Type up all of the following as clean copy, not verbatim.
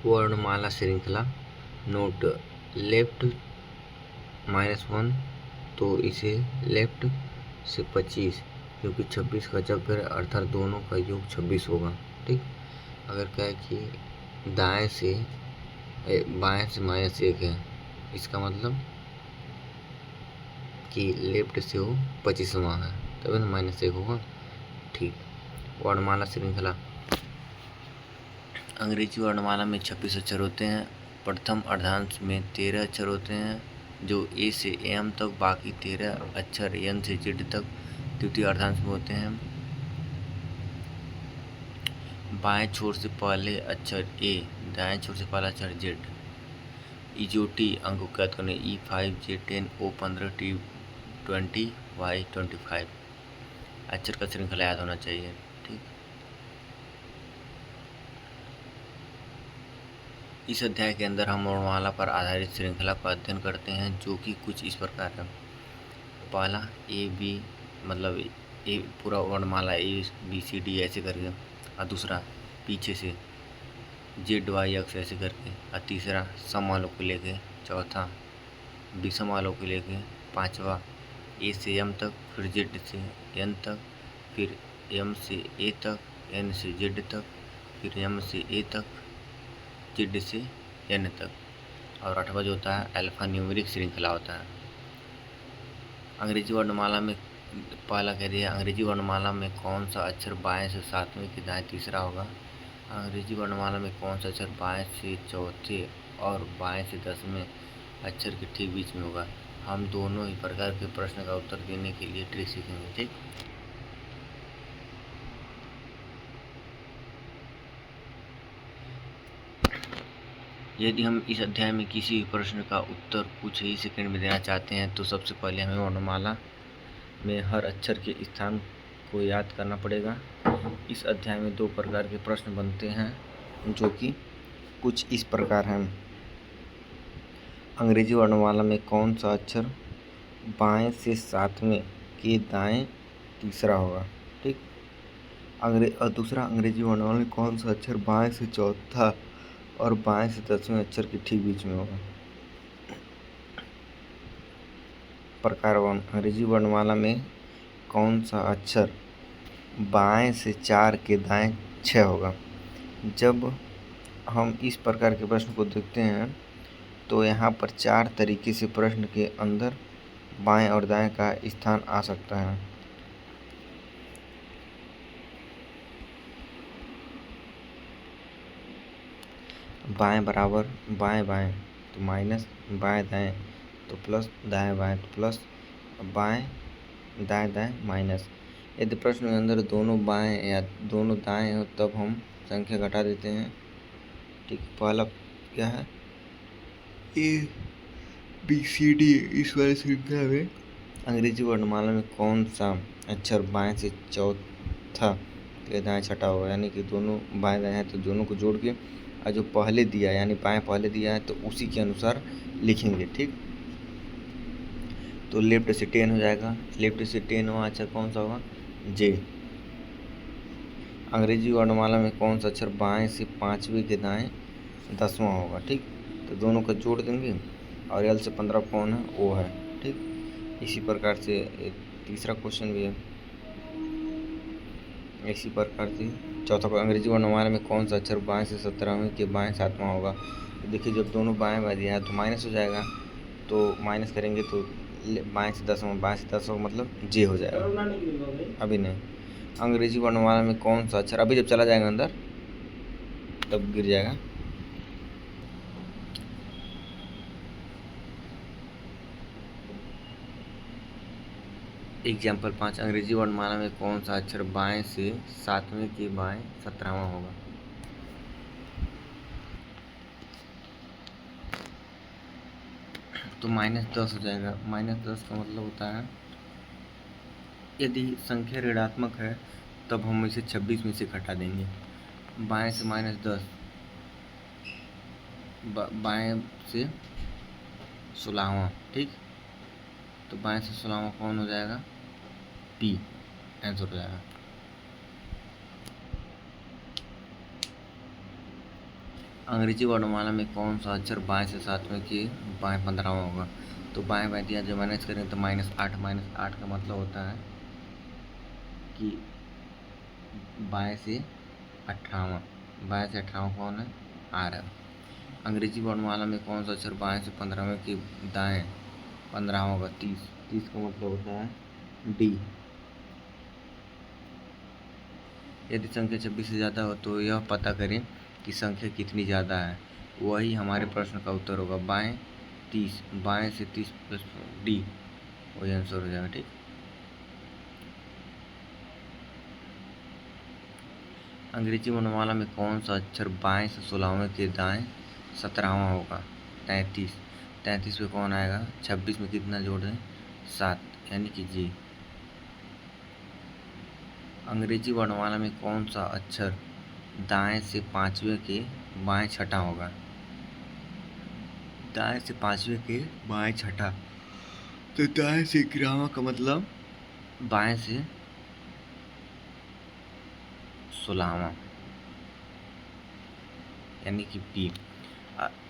वर्णमाला श्रृंखला note left -1 तो इसे लेफ्ट से 25 क्योंकि 26 का जब है अर्थात दोनों का योग 26 होगा। ठीक, अगर कहे कि बाएं से -1 है, इसका मतलब कि लेफ्ट से वो 25वां है, तभी ना -1 होगा। ठीक, वर्णमाला श्रृंखला अंग्रेजी वर्णमाला में 26 अक्षर होते हैं। प्रथम अर्धांश में 13 अक्षर होते हैं जो ए से एम तक, बाकी 13 अक्षर एन से जेड तक द्वितीय अर्धांश में होते हैं। बाएं छोर से पहले अक्षर ए, दाएं छोर से पहला अक्षर जेड। इजोटी अंक को याद करने E5 J10 O15 T20 Y25 अक्षर का श्रृंखला याद होना चाहिए। ठीक, इस अध्याय के अंदर हम वर्णमाला पर आधारित श्रृंखला का अध्ययन करते हैं जो कि कुछ इस प्रकार है। पहला ए बी, मतलब ए पूरा वर्णमाला ABCD ऐसे करके, और दूसरा पीछे से ZYX ऐसे करके, और तीसरा सम वालों को लेके, चौथा विषम वालों को लेके, पांचवा ए से एम तक, फिर जेड से एन तक, फिर एम से ए तक, एन से जेड तक, फिर एम से ए तक, जेड से एन तक, और आठवां जो होता है अल्फा न्यूमेरिक श्रृंखला होता है। अंग्रेजी वर्णमाला में पहला कह दिया, अंग्रेजी वर्णमाला में कौन सा अक्षर बाएं से 7वें के दाएं तीसरा होगा। अंग्रेजी वर्णमाला में कौन सा अक्षर बाएं से चौथे और बाएं से 10वें अक्षर के ठीक बीच में होगा। हम दोनों ही प्रकार के प्रश्न का उत्तर देने के लिए ट्रिक सीखेंगे। ठीक, यदि हम इस अध्याय में किसी प्रश्न का उत्तर कुछ ही सेकंड में देना चाहते हैं तो सबसे पहले हमें वर्णमाला में हर अक्षर के स्थान को याद करना पड़ेगा। इस अध्याय में 2 प्रकार के प्रश्न बनते हैं जो कि कुछ इस प्रकार हैं। अंग्रेजी वर्णमाला में कौन सा अक्षर बाएं से 7वें के दाएं तीसरा होगा। ठीक, और दूसरा अंग्रेजी वर्णमाला में कौन सा अक्षर बाएं से चौथा और बाएं से 10वें अक्षर के ठीक बीच में होगा। प्रकार 1, अंग्रेजी वर्णमाला में कौन सा अक्षर बाएं से 4 के दाएं 6 होगा। जब हम इस प्रकार के प्रश्न को देखते हैं तो यहाँ पर 4 तरीके से प्रश्न के अंदर बाएं और दाएं का स्थान आ सकता है। बाएं बराबर बाएं बाएं तो माइनस, बाएं दाएं तो प्लस, दाएं बाएं तो प्लस, बाएं दाएं दाएं माइनस। यदि प्रश्न के अंदर दोनों बाएं या दोनों दाएं हो तब हम संख्या घटा देते हैं। ठीक, पहला क्या है ABCD, इस वाले श्रृंखला में अंग्रेजी वर्णमाला में कौन सा अक्षर बाएं से चौथा के दाएं छठा होगा। यानी कि दोनों बाएं दाएं हैं तो दोनों को जोड़ के और जो पहले दिया यानी बाएं पहले दिया है तो उसी के अनुसार लिखेंगे। ठीक, तो लेफ्ट से 10 हो जाएगा। लेफ्ट से 10वां अक्षर कौन सा होगा, J। अंग्रेजी वर्णमाला में कौन सा अक्षर बाएं से 5वें के दाएं 10वां होगा। ठीक, तो दोनों को जोड़ देंगे और L से 15 कौन है, O है। ठीक, इसी प्रकार से एक तीसरा क्वेश्चन भी है। इसी प्रकार से चौथा, अंग्रेजी वर्णमाला में कौन सा अक्षर बाएं से 17वें के बाएं 7वां होगा। तो देखिए जब दोनों बाएं बाएं दिया है तो माइनस हो जाएगा, तो माइनस करेंगे तो बाएं से 10वां, बाएं से 10वां मतलब J हो जाएगा। अभी नहीं, अंग्रेजी वर्णमाला में कौन सा अक्षर अभी जब चला जाएगा अंदर तब गिर जाएगा। एग्जाम्पल 5, अंग्रेजी वर्णमाला में कौन सा अक्षर बाएं से 7वें के बाएं 17वां होगा। तो -10 हो जाएगा। -10 का मतलब होता है यदि संख्या ऋणात्मक है तब हम इसे 26 में से घटा देंगे। बाएं से -10, बाएं से 16वां। ठीक, तो बाएं से 16वां कौन हो जाएगा, P आंसर हो जाएगा। अंग्रेजी वर्णमाला में कौन सा अक्षर बाएं से सातवें के बाएं 15वां होगा? तो बाएं बाएं दिया, जब माइनस करें तो -8 का मतलब होता है कि बाएं से 18वां। बाएं से 18वां कौन है? आर है। अंग्रेजी वर्णमाला में कौन सा अक्षर बाएं से 15वें के दाएं 15वां होगा? 30। 30 का मतलब होता है डी। यदि संख्या 26 से ज़्यादा हो तो यह पता करें कि संख्या कितनी ज़्यादा है। वही हमारे प्रश्न का उत्तर होगा। बाएं 30, बाएं से 30 प्लस डी, वही आंसर हो जाएगा। ठीक। अंग्रेजी वर्णमाला में कौन सा अक्षर बाएं से 16वें के दाएं 17वां होगा? 33। 33 पे कौन आएगा? 26 में कितना जोड़ दें? 7, यानी कि जी। अंग्रेजी वर्णमाला में कौन सा अक्षर दाएं से 5वें के बाएं छठा होगा? दाएं से 5वें के बाएं छठा, तो दाएं से 11वां का मतलब बाएं से 16वां, यानी कि पी।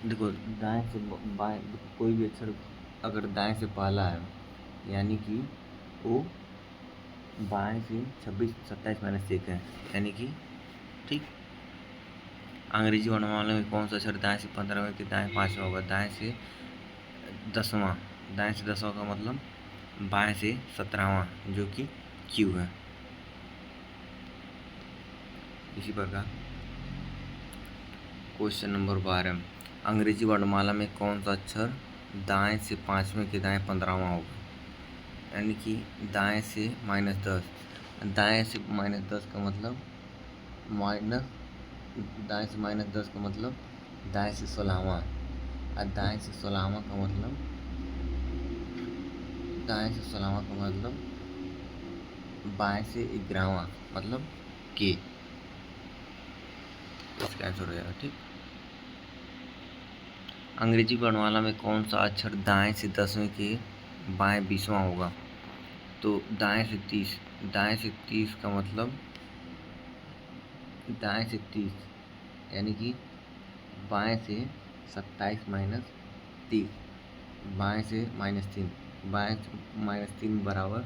देखो, दाएं से बाएं, कोई भी अक्षर अगर दाएं से पहला है यानी कि वो बाएं से 26, 27 माइनस 1 है, यानी कि ठीक। अंग्रेजी वर्णमाला में कौन सा अक्षर दाएं से 15वें के दाएं 5वां होगा? दाएं से 10वां। दाएं से 10वां का मतलब बाएं से 17वां, जो कि क्यू है। इसी प्रकार क्वेश्चन नंबर 12, अंग्रेजी वर्णमाला में कौन सा अक्षर दाएं से 5वें के दाएं 15वां होगा? यानी कि दाएं से -10। दाएं से -10 का मतलब माइनस, दाएं से -10 का मतलब दाएं से 16वां, और दाएं से 16वां का मतलब, दाएं से 16वां का मतलब बाएं से 11वां, मतलब के। इसका आंसर हो जाएगा। ठीक। अंग्रेजी वर्णमाला में कौन सा अक्षर दाएं से 10वें के बाएं 20वां होगा? तो दाएं से 30। दाएं से 30 का मतलब दाएं से 30, यानी कि बाएं से 27 माइनस 30, बाएं से -3, बाएं से -3 बराबर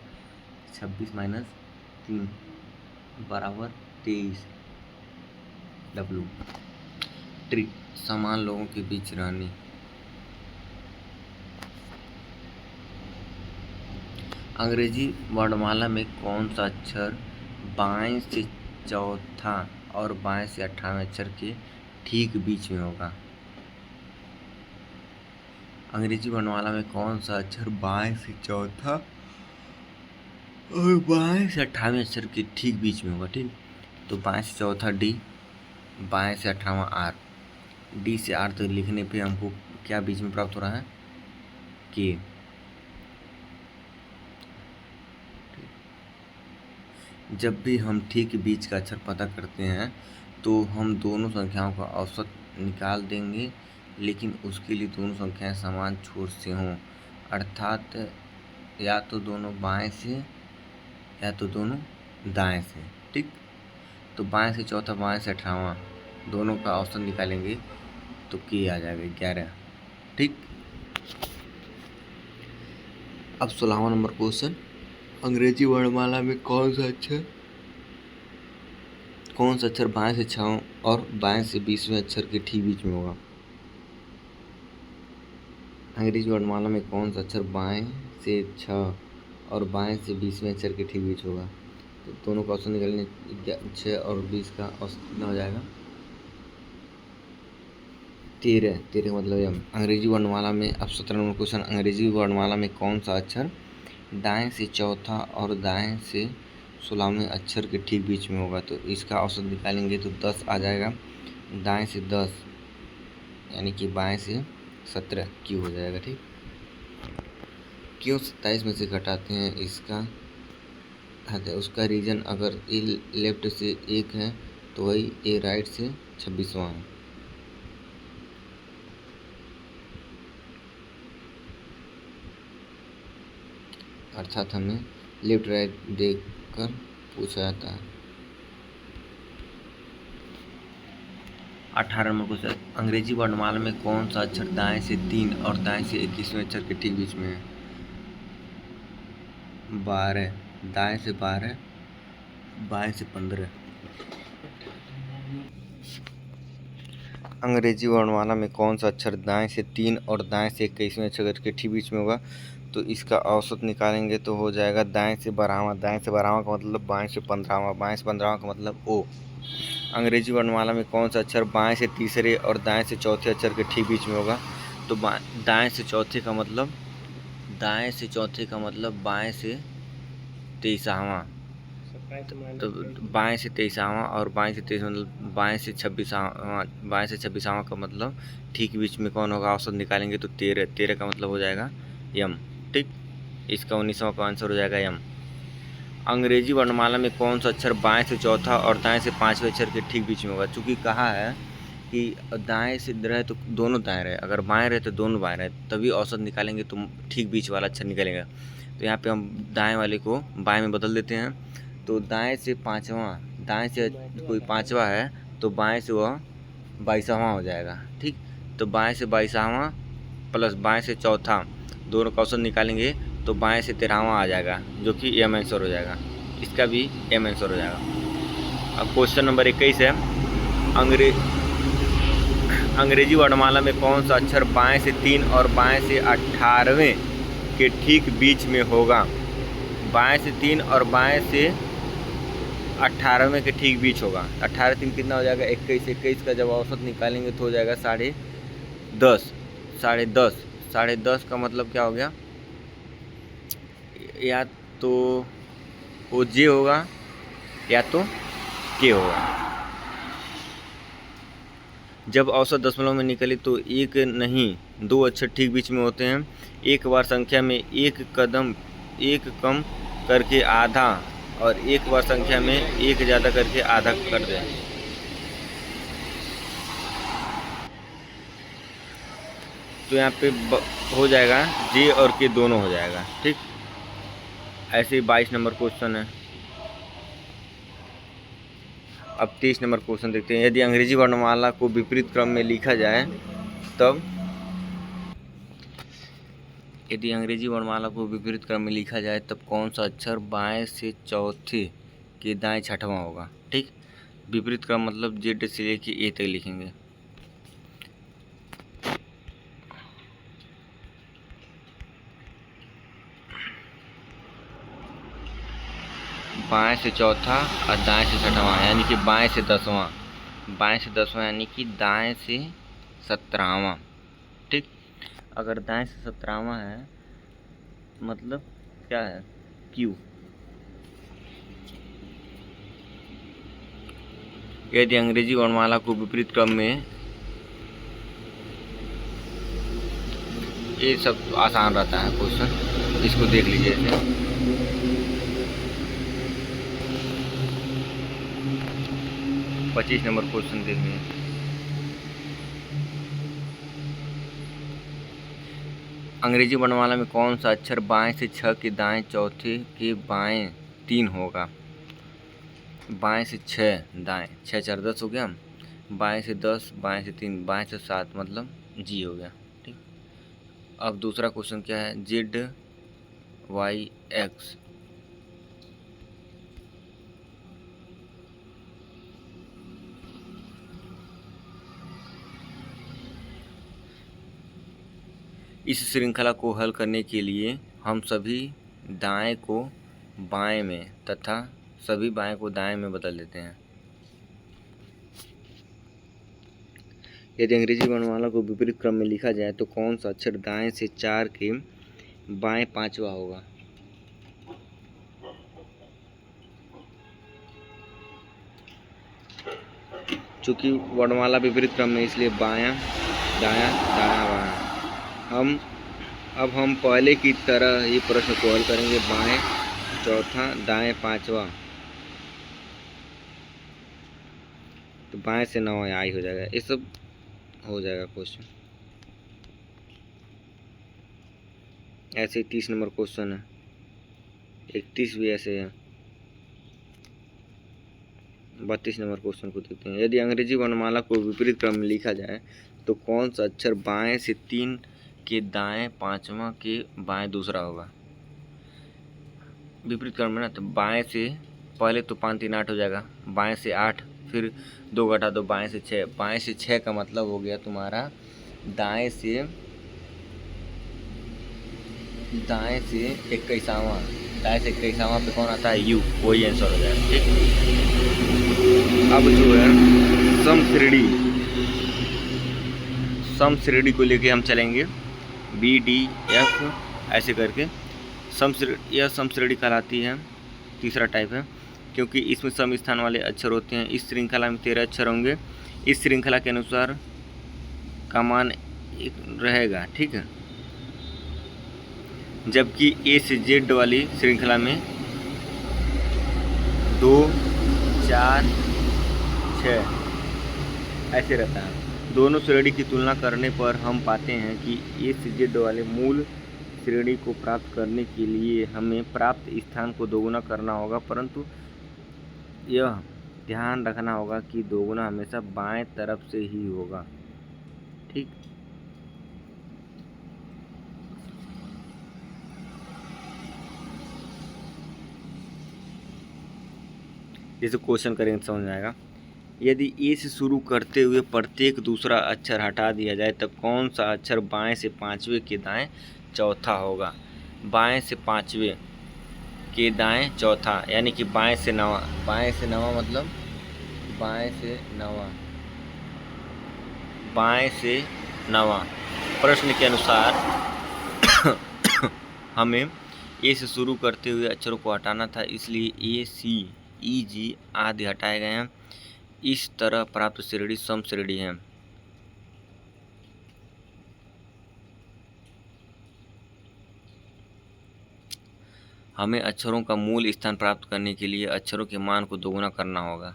26 माइनस 3 बराबर 23। डब्लू। ट्रिक, समान लोगों के बीच रहनी। अंग्रेजी वर्णमाला में कौन सा अक्षर बाएं से चौथा और बाएं से 18वें अक्षर के ठीक बीच में होगा? अंग्रेजी वर्णमाला में कौन सा अक्षर बाएं से चौथा और बाएं से 18वें अक्षर के ठीक बीच में होगा? ठीक। तो बाएं से चौथा डी, बाएं से 18वां आर। डी से आर तक लिखने पे हमको क्या बीच में प्राप्त हो रहा है? के। जब भी हम ठीक बीच का अक्षर पता करते हैं तो हम दोनों संख्याओं का औसत निकाल देंगे, लेकिन उसके लिए दोनों संख्याएं समान छोर से हों, अर्थात या तो दोनों बाएं से या तो दोनों दाएं से। ठीक। तो बाएं से चौथा, बाएं से 18वां, दोनों का औसत निकालेंगे तो के आ जाएगा 11। ठीक। अब 16वां नंबर क्वेश्चन, अंग्रेजी वर्णमाला में कौन सा अक्षर बाएं से 6 और बाएं से 20वें अक्षर के ठीक बीच में होगा? अंग्रेजी वर्णमाला में कौन सा अक्षर बाएं से 6 और बाएं से 20वें अक्षर के ठीक बीच होगा? तो दोनों का औसत निकालने, 6 और 20 का औसत कितना हो जाएगा? 13। 13 का मतलब यम। अंग्रेजी वर्णमाला में, अब 17 नंबर क्वेश्चन, अंग्रेजी वर्णमाला में कौन सा अक्षर दाएं से चौथा और दाएं से 16वें अक्षर के ठीक बीच में होगा? तो इसका औसत निकालेंगे तो 10 आ जाएगा। दाएं से 10 यानी कि बाएं से 17 क्यों हो जाएगा। ठीक। क्यों 27 में से घटाते हैं इसका उसका रीजन, अगर ए लेफ्ट से 1 है तो वही ए राइट से 26वां है। अर्थात हमें लेफ्ट राइट देखकर पूछा जाता है। 18 नंबर क्वेश्चन, अंग्रेजी वर्णमाला में कौन सा अक्षर दाएं से 3 और दाएं से 21वें अक्षर के ठीक बीच में है? 12, दाएं से 12, बाएं से 15। अंग्रेजी वर्णमाला में कौन सा अक्षर दाएं से 3 और दाएं से 21वें अक्षर के ठीक बीच में होगा? तो इसका औसत निकालेंगे तो हो जाएगा दाएं से 12वां। दाएं से 12वां का मतलब बाएं से 15वां। बाएं से 15वां का मतलब ओ। अंग्रेजी वर्णमाला में कौन सा अक्षर बाएं से तीसरे और दाएं से चौथे अक्षर के ठीक बीच में होगा? तो दाएं से चौथे का मतलब बाएं से 23वां। तो बाएं से 23वां और बाएं से 23 मतलब बाएं से 26वां। बाएं से 26वां का मतलब ठीक बीच में कौन होगा? औसत निकालेंगे तो 13 का मतलब हो जाएगा यम। ठीक, इसका 19वां का आंसर हो जाएगा यम। अंग्रेजी वर्णमाला में कौन सा अक्षर बाएं से चौथा और दाएं से 5वें अक्षर के ठीक बीच में होगा? चूँकि कहा है कि दाएं से रहे तो दोनों दाएं रहे, अगर बाएं रहे तो दोनों बाएं रहे, तभी औसत निकालेंगे तो ठीक बीच वाला अक्षर निकलेगा। तो यहाँ पे हम दाएं वाले को बाएं में बदल देते हैं। तो दाएं से 5वां, दाएं से कोई 5वां है तो बाएं से वह 22वां हो जाएगा। ठीक, तो बाएं से 22वां प्लस बाएं से चौथा, दोनों का औसत निकालेंगे तो बाएं से 13वां आ जाएगा, जो कि एम आंसर हो जाएगा। इसका भी एम आंसर हो जाएगा। अब क्वेश्चन नंबर 21 है, अंग्रेजी वर्णमाला में कौन सा अक्षर बाएं से 3 और बाएं से 18वें के ठीक बीच में होगा? बाएं से 3 और बाएं से 18वें के ठीक बीच होगा। 18 3 कितना हो जाएगा? 21। 21 का जब औसत निकालेंगे तो हो जाएगा 10.5। 10.5, 10.5 का मतलब क्या हो गया? या तो वो जे होगा या तो के होगा। जब औसत दशमलव में निकले तो एक नहीं 2 अक्षर ठीक बीच में होते हैं। एक बार संख्या में एक कम करके आधा और एक बार संख्या में एक ज़्यादा करके आधा कर दें। तो यहाँ पे हो जाएगा जे और के दोनों हो जाएगा। ठीक, ऐसे ही 22 नंबर क्वेश्चन है। अब 23 नंबर क्वेश्चन देखते हैं, यदि अंग्रेजी वर्णमाला को विपरीत क्रम में लिखा जाए तब यदि अंग्रेजी वर्णमाला को विपरीत क्रम में लिखा जाए तब कौन सा अक्षर बाएं से चौथे के दाएं 6वां होगा? ठीक, विपरीत क्रम मतलब जेड से लेके ए तक लिखेंगे। बाएं से चौथा और दाएं से 6वां, यानी कि बाएं से 10वां। बाएं से 10वां यानी कि दाएं से 17वां। ठीक, अगर दाएं से 17वां है मतलब क्या है? क्यू। यदि अंग्रेजी वर्णमाला को विपरीत क्रम में, ये सब आसान रहता है क्वेश्चन, इसको देख लीजिए इसे। 25 नंबर क्वेश्चन देखिए, अंग्रेजी वर्णमाला में कौन सा अक्षर बाएं से 6 के दाएं चौथे के बाएं 3 होगा? बाएं से 6 दाएं 6 4 10 हो गया। बाएं से 10, बाएं से 3, बाएं से 7 मतलब जी हो गया। ठीक, अब दूसरा क्वेश्चन क्या है? Z Y X. इस श्रृंखला को हल करने के लिए हम सभी दाएं को बाएं में तथा सभी बाएं को दाएं में बदल देते हैं। यदि अंग्रेजी वर्णमाला को विपरीत क्रम में लिखा जाए तो कौन सा अक्षर दाएं से 4 के बाएं 5वां होगा? चूँकि वर्णमाला विपरीत क्रम में इसलिए बायां दायां दायां बायां। अब हम पहले की तरह ये प्रश्न को हल करेंगे। बाएं चौथा दाएं 5वां, तो बाएं से 9 आई हो जाएगा। ये सब हो जाएगा क्वेश्चन। ऐसे ही 30 नंबर क्वेश्चन है, 31 भी ऐसे है। 32 नंबर क्वेश्चन को देखते हैं। यदि अंग्रेजी वर्णमाला को विपरीत क्रम में लिखा जाए तो कौन सा अक्षर बाएं से 3 के दाएं 5वां के बाएं दूसरा होगा? विपरीत क्रम में ना, तो बाएं से पहले तो 5 3 8 हो जाएगा, बाएं से 8, फिर 2 घटा दो, बाएं से 6, बाएं से 6 का मतलब हो गया तुम्हारा दाएं से 21वां, दाएं से 21वां पे कौन आता है? यू, वही आंसर हो जाएगा। ठीक, अब जो है समश्रेणी को लेके हम चलेंगे, बी डी एफ ऐसे करके। यह समश्रेणी कहलाती है, तीसरा टाइप है, क्योंकि इसमें सम स्थान वाले अक्षर होते हैं। इस श्रृंखला में 13 अक्षर होंगे। इस श्रृंखला के अनुसार का मान एक रहेगा। ठीक है, जबकि ए से जेड वाली श्रृंखला में 2 4 6 ऐसे रहता है। दोनों श्रेणी की तुलना करने पर हम पाते हैं कि ए से जेड वाले मूल श्रेणी को प्राप्त करने के लिए हमें प्राप्त स्थान को दोगुना करना होगा, परंतु यह ध्यान रखना होगा कि दोगुना हमेशा बाएं तरफ से ही होगा। ठीक, जैसे क्वेश्चन करेंगे समझ में आएगा। यदि ए से शुरू करते हुए प्रत्येक दूसरा अक्षर हटा दिया जाए तब कौन सा अक्षर बाएं से 5वें के दाएं चौथा होगा? बाएं से 5वें के दाएं चौथा, यानी कि बाएं से 9वां। बाएं से 9वां मतलब बाएं से 9वां, बाएं से 9वां। प्रश्न के अनुसार हमें ए से शुरू करते हुए अक्षरों को हटाना था, इसलिए ए सी ई जी आदि हटाए गए हैं। इस तरह प्राप्त श्रेणी समश्रेणी है। हमें अक्षरों का मूल स्थान प्राप्त करने के लिए अक्षरों के मान को दोगुना करना होगा।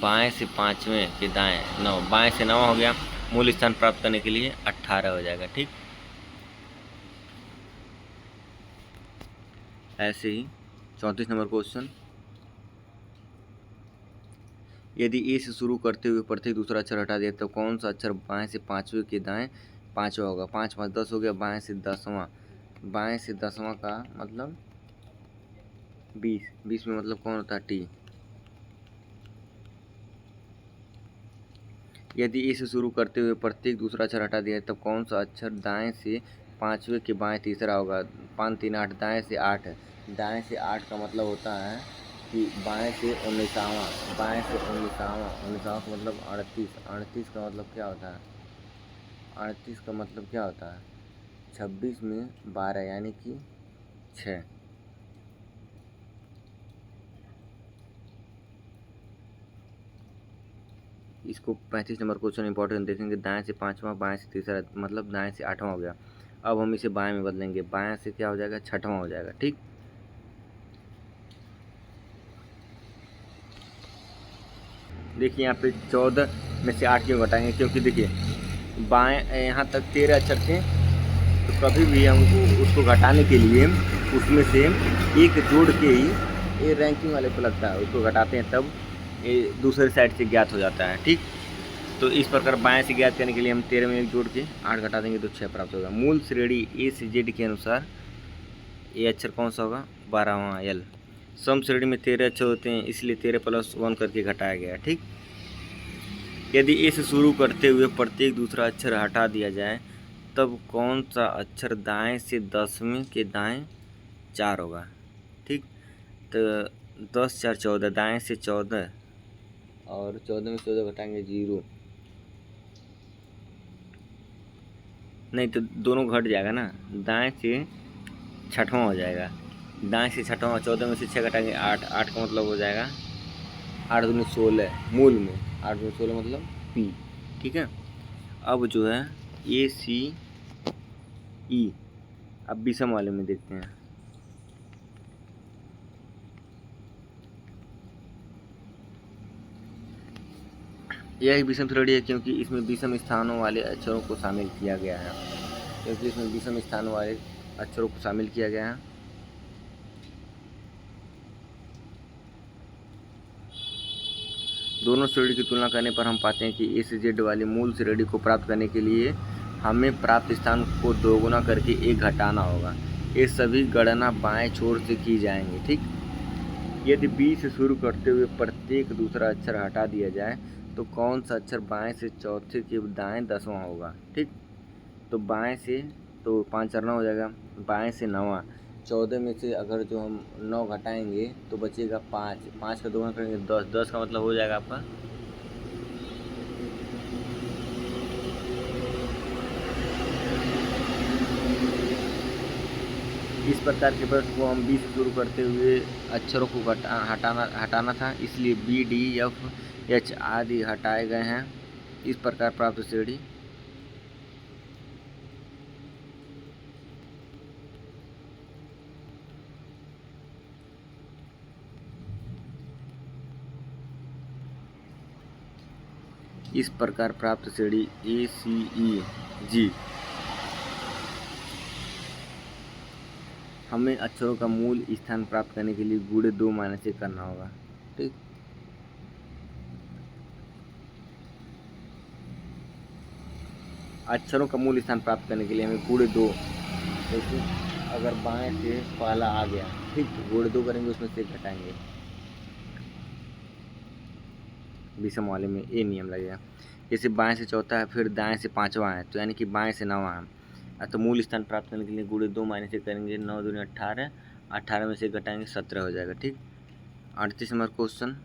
बाएं से 5वें के दाएं 9, बाएं से 9 हो गया। मूल स्थान प्राप्त करने के लिए 18 हो जाएगा। ठीक, ऐसे ही 34 नंबर क्वेश्चन। यदि ए से शुरू करते हुए प्रत्येक दूसरा अक्षर हटा दिया तो कौन सा अक्षर बाएं से 5वें के दाएं 5वां होगा? 5 5 10 हो गया। बाएं से 10वां, बाएं से 10वां का मतलब 20, 20 में मतलब कौन होता है? टी। यदि ए से शुरू करते हुए प्रत्येक दूसरा अक्षर हटा दिया तब कौन सा अक्षर दाएं से 5वें के बाएं तीसरा होगा? 5 3 8, दाएं से 8 है। दाएं से 8 का मतलब होता है कि बाएं से 19वां, बाएं से 19वां, 19वां का मतलब 38, 38 का मतलब क्या होता है? 38 का मतलब क्या होता है? 26 में 12 यानी कि 6। इसको 35 नंबर क्वेश्चन इंपॉर्टेंट देखेंगे। दाएं से 5वां, बाएं से तीसरा, मतलब दाएं से 8वां हो गया। अब हम इसे बाएं में बदलेंगे, बाएं से क्या हो जाएगा? 6वां हो जाएगा। ठीक, देखिए यहाँ पे 14 में से 8 क्यों घटाएंगे? क्योंकि देखिए बाएं यहाँ तक 13 अक्षर थे, तो कभी भी हमको उसको घटाने के लिए उसमें से एक जोड़ के ही, ये रैंकिंग वाले को लगता है, उसको घटाते हैं तब ये दूसरे साइड से ज्ञात हो जाता है। ठीक, तो इस प्रकार बाएं से ज्ञात करने के लिए हम 13 में एक जोड़ के 8 घटा देंगे तो 6 प्राप्त होगा। मूल श्रेणी ए से जेड के अनुसार ये अक्षर कौन सा होगा? 12वां एल। सम श्रेणी में 13 अक्षर होते हैं, इसलिए 13 + 1 करके घटाया गया। ठीक, यदि ए से शुरू करते हुए प्रत्येक दूसरा अक्षर हटा दिया जाए तब कौन सा अक्षर दाएं से 10वें के दाएं 4 होगा? ठीक, तो 10 4 14, दाएं से 14 और 14 में 14 घटाएंगे 0, नहीं तो दोनों घट जाएगा ना। दाएं से 6वां हो जाएगा, दाएं से 6वां, 14 में से 6 घटाएंगे 8, 8 का मतलब हो जाएगा 8 दूनी 16, मूल में 8 दूनी 16 मतलब पी। ठीक है, अब जो है ए सी ई, अब विषम वाले में देखते हैं। यह एक विषम श्रेणी है क्योंकि इसमें विषम स्थानों वाले अक्षरों को शामिल किया गया है। क्योंकि इसमें विषम स्थानों वाले अक्षरों को शामिल किया गया है। दोनों श्रेणी की तुलना करने पर हम पाते हैं कि ए से जेड वाली मूल श्रेणी को प्राप्त करने के लिए हमें प्राप्त स्थान को दोगुना करके एक घटाना होगा। ये सभी गणना बाएं छोर से की जाएंगी। ठीक, यदि बी से शुरू करते हुए प्रत्येक दूसरा अक्षर हटा दिया जाए तो कौन सा अक्षर बाएं से चौथे के दाएं 10वां होगा। ठीक, तो बाएं से तो 5 चरना हो जाएगा, बाएं से 9वां, 14 में से अगर जो हम 9 घटाएंगे तो बचेगा 5, 5 का दोगुना करेंगे 10, 10 का मतलब हो जाएगा आपका इस प्रकार के प्रश्न को हम बी से शुरू करते हुए अक्षरों को हटाना था, इसलिए बी डी एफ एच आदि हटाए गए हैं। इस प्रकार प्राप्त श्रेणी ए सी ई जी। हमें अक्षरों का मूल स्थान प्राप्त करने के लिए गुणे 2 माइनस 1 करना होगा। ठीक, अक्षरों का मूल स्थान प्राप्त करने के लिए हमें गुणे 2, जैसे अगर बाएं से पहला आ गया, ठीक, तो गुणे 2 करेंगे, उसमें से 1 घटाएंगे, विषम वाले में ये नियम लगेगा। जैसे बाएं से चौथा है, फिर दाएं से 5वां है, तो यानी कि बाएं से 9वां है, तो मूल स्थान प्राप्त करने के लिए गुणे 2 माइनस 1 करेंगे, 9 दूनी 18, 18 में से 1 घटाएंगे 17 हो जाएगा। ठीक, 38 नंबर क्वेश्चन,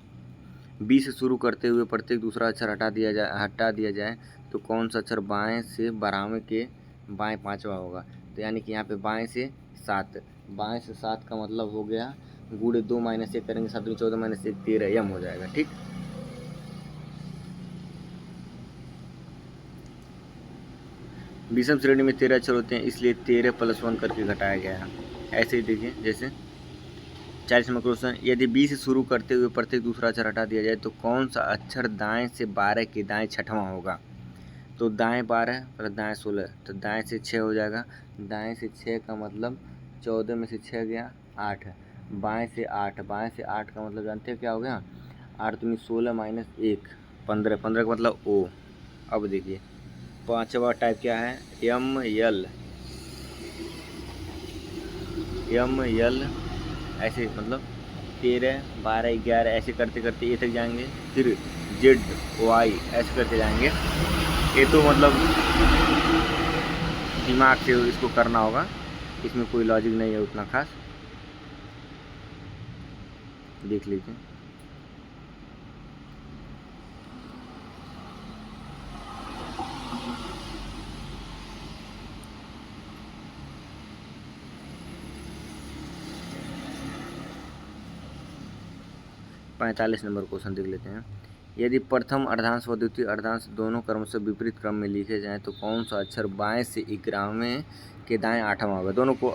बी से शुरू करते हुए प्रत्येक दूसरा अक्षर हटा दिया जाए तो कौन सा अक्षर बाएं से 12वें के बाएं 5वां होगा। तो यानी कि यहाँ पे बाएं से 7, बाएं से 7 का मतलब हो गया गुणे 2 माइनस 1 करेंगे, 7 दूनी 14 माइनस 1 13 यम हो जाएगा। ठीक, विषम श्रेणी में 13 अक्षर होते हैं, इसलिए 13 + 1 करके घटाया गया है। ऐसे ही देखिए, जैसे 40 नंबर क्वेश्चन, यदि बी से शुरू करते हुए प्रत्येक दूसरा अक्षर हटा दिया जाए तो कौन सा अक्षर दाएं से 12 के दाएं 6वां होगा। तो दाएं 12 प्लस दाएं 16, तो दाएं से 6 हो जाएगा, दाएं से 6 का मतलब 14 में से 6 गया 8, बाएं से 8, बाएं से 8 का मतलब जानते हो क्या हो गया, 8 दूनी 16 माइनस 1 15, 15 का मतलब ओ। अब देखिए 5वां टाइप क्या है, एम एल, ऐसे मतलब 13 12 11 ऐसे करते करते ए तक जाएंगे, फिर जेड वाई ऐसे करते जाएंगे। ये तो मतलब दिमाग से इसको करना होगा, इसमें कोई लॉजिक नहीं है उतना खास, देख लीजिए। पैंतालीस नंबर क्वेश्चन देख लेते हैं, यदि प्रथम अर्धांश व द्वितीय अर्धांश दोनों क्रमशः विपरीत क्रम में लिखे जाएं तो कौन सा अक्षर बाएं से 11वें के दाएं 8वां होगा। दोनों को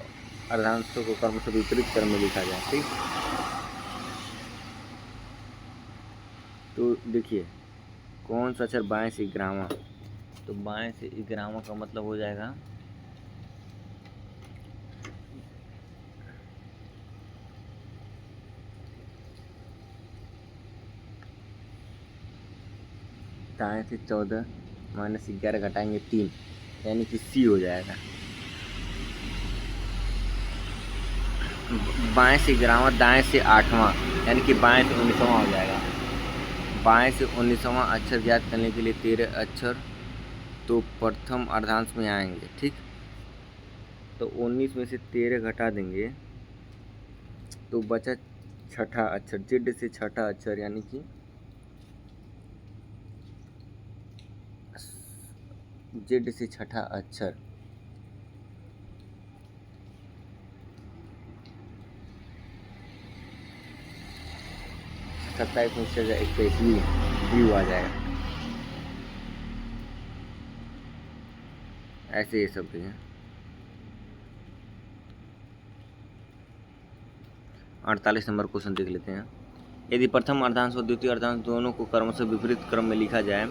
अर्धांशों को क्रमशः विपरीत क्रम में लिखा जाए। ठीक, तो देखिए कौन सा अक्षर बाएं से 11वां, तो बाएं से 11वां का मतलब हो जाएगा दाएं से 14 माइनस 11 घटाएंगे 3, यानी कि सी हो जाएगा। बाएं से 11वां, दाएं से 8वां, यानी कि बाएं से 19वां हो जाएगा। बाएं से 19वां अक्षर ज्ञात करने के लिए 13 अक्षर तो प्रथम अर्धांश में आएंगे। ठीक, तो 19 में से 13 घटा देंगे तो बचा छठा अक्षर, जेड से छठा अक्षर, यानी कि जेड से छठा अक्षर, सत्ताईस में से 21 यू आ जाएगा। ऐसे ये सब भी है। 48 नंबर क्वेश्चन देख लेते हैं, यदि प्रथम अर्धांश और द्वितीय अर्धांश दोनों को क्रमशः विपरीत क्रम में लिखा जाए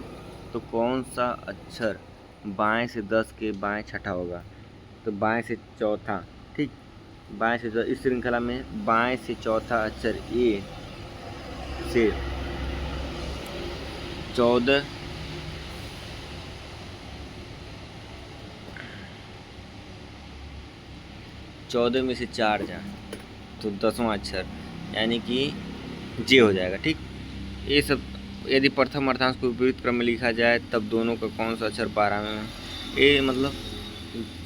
तो कौन सा अक्षर बाएं से 10 के बाएं छठा होगा? तो बाएं से चौथा, ठीक, बाएं से चौथा। इस श्रृंखला में बाएं से चौथा अक्षर ए से 14 में से 4 जाए तो 10वां अक्षर यानी कि जे हो जाएगा, ठीक। ये सब यदि प्रथम अर्थांश को विपरीत क्रम में लिखा जाए तब दोनों का कौन सा अक्षर 12वें में? ये मतलब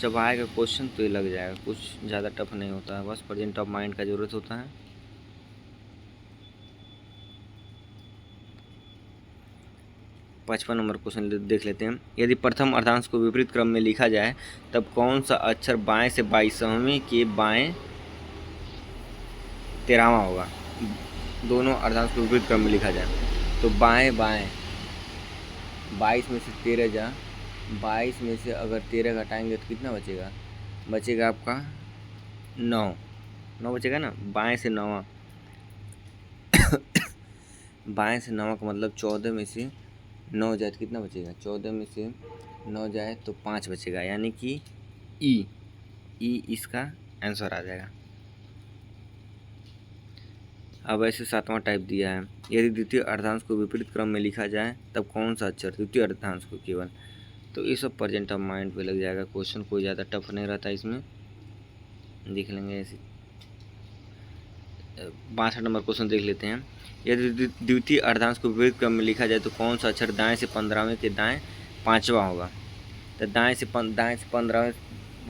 जब आएगा क्वेश्चन तो ये लग जाएगा, कुछ ज़्यादा टफ नहीं होता है, बस प्रेजेंट ऑफ माइंड का ज़रूरत होता है। 55 नंबर क्वेश्चन देख लेते हैं। यदि प्रथम अर्धांश को विपरीत क्रम में लिखा जाए तब कौन सा अक्षर बाएं से 22वें के बाएं 13वां होगा? दोनों अर्धांश को विपरीत क्रम में लिखा जाए तो बाएं बाएं 22 में से 13 जा, 22 में से अगर 13 घटाएंगे तो कितना बचेगा? बचेगा आपका 9 बचेगा ना। बाएं से 9वां बाएं से 9वां का मतलब 14 में से 9 जाए तो कितना बचेगा? 14 में से 9 जाए तो 5 बचेगा, यानी कि ई इसका आंसर आ जाएगा। अब ऐसे 7वां टाइप दिया है। यदि द्वितीय अर्धांश को विपरीत क्रम में लिखा जाए तब कौन सा अक्षर द्वितीय अर्धांश को केवल? तो ये सब प्रेजेंट ऑफ माइंड पे लग जाएगा, क्वेश्चन कोई ज़्यादा टफ नहीं रहता इसमें, देख लेंगे ऐसे। 62 नंबर क्वेश्चन देख लेते हैं। यदि द्वितीय अर्धांश को विपरीत क्रम में लिखा जाए तो कौन सा अक्षर दाएं से 15वें के दाएं 5वां होगा? तो दाएं से 15वें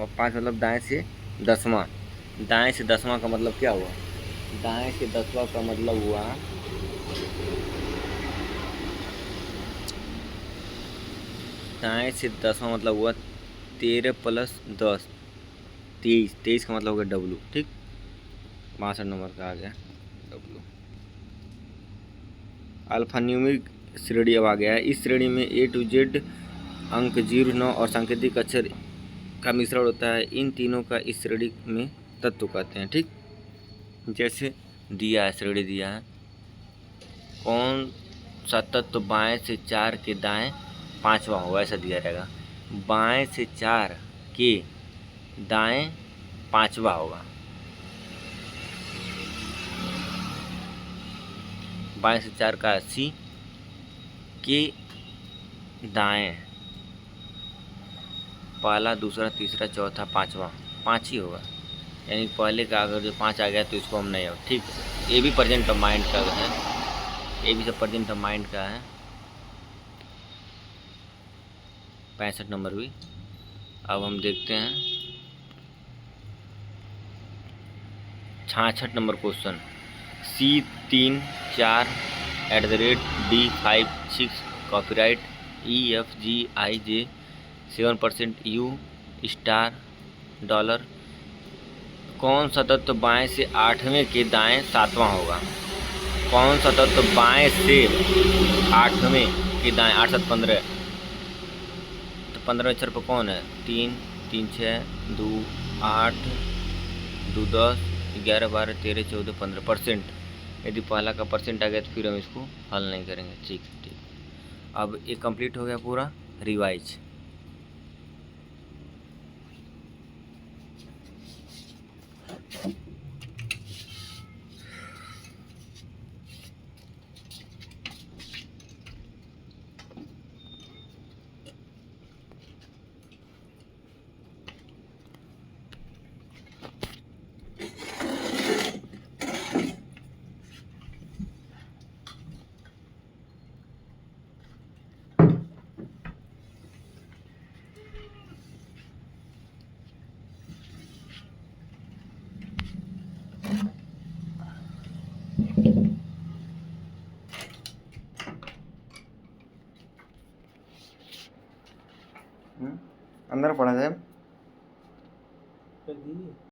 5 मतलब दाएं से 10वां। दाएं से 10वां का मतलब क्या हुआ? दाएं से 10वां का मतलब हुआ दाएं से 10वां मतलब हुआ 13 + 10 23 का मतलब होगा डब्लू, ठीक। 62 नंबर का आ गया डब्लू। अल्फान्यूमिक श्रेणी अब आ गया है। इस श्रेणी में A to Z अंक 0, 9 और सांकेतिक अक्षर का मिश्रण होता है। इन तीनों का इस श्रेणी में तत्व कहते हैं, ठीक। जैसे दिया है, श्रेणी दिया है, कौन सा तत्व बाएं से 4 के दाएं 5वां होगा, ऐसा दिया रहेगा। बाएं से 4 के दाएं 5वां होगा। बाएं से 4 का 80 के दाएं पहला, दूसरा, तीसरा, चौथा, 5वां 5 ही होगा, यानी पहले का अगर जो 5 आ गया तो इसको हम नहीं हो, ठीक। ये भी प्रेजेंट ऑफ माइंड का है, ये भी सब प्रेजेंट ऑफ माइंड का है। 65 नंबर भी। अब हम देखते हैं 66 number question. C3 4 @D56 copyright EFGIJ 7% U $, कौन सा तत्व बाएं से 8वें के दाएं 7वां होगा? कौन सा तत्व बाएं से 8वें के दाएं 8 7 15, तो 15वें अक्षर पर कौन है? 3 3 6 2 8 2 10 11 12 13 14 15%। यदि पहला का परसेंट आ गया तो फिर हम इसको हल नहीं करेंगे, ठीक। अब ये कंप्लीट हो गया पूरा रिवाइज। अंदर पड़ा जाए।